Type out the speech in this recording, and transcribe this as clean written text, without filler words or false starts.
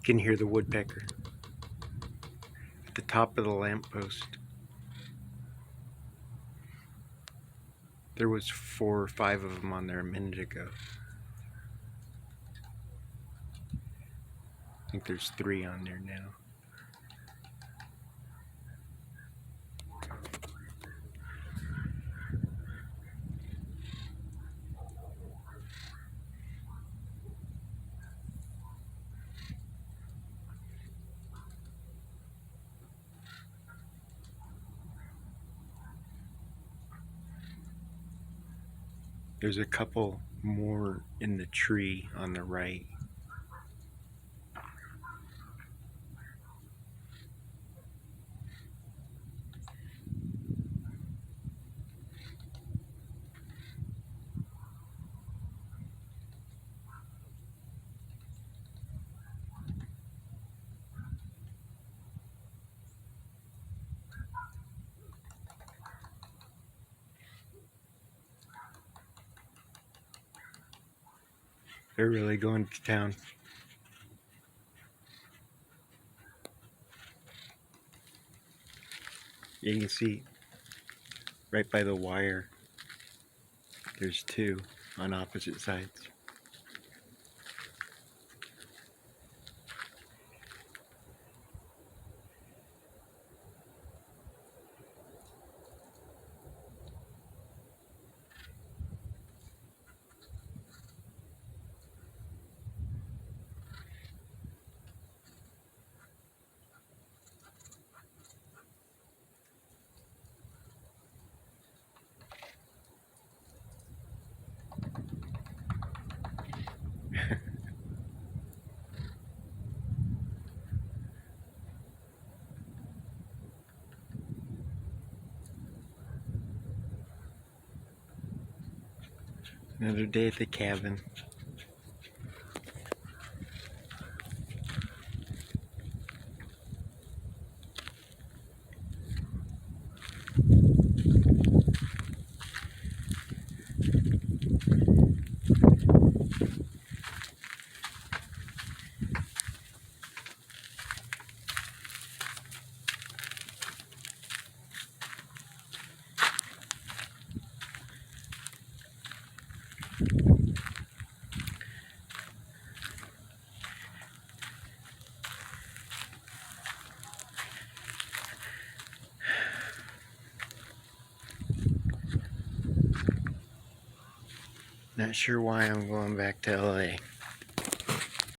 can hear the woodpecker at the top of the lamppost. There was 4 or 5 of them on there a minute ago. I think there's 3 on there now. There's a couple more in the tree on the right. They're really going to town. You can see right by the wire, there's 2 on opposite sides. Another day at the cabin. Not sure why I'm going back to LA.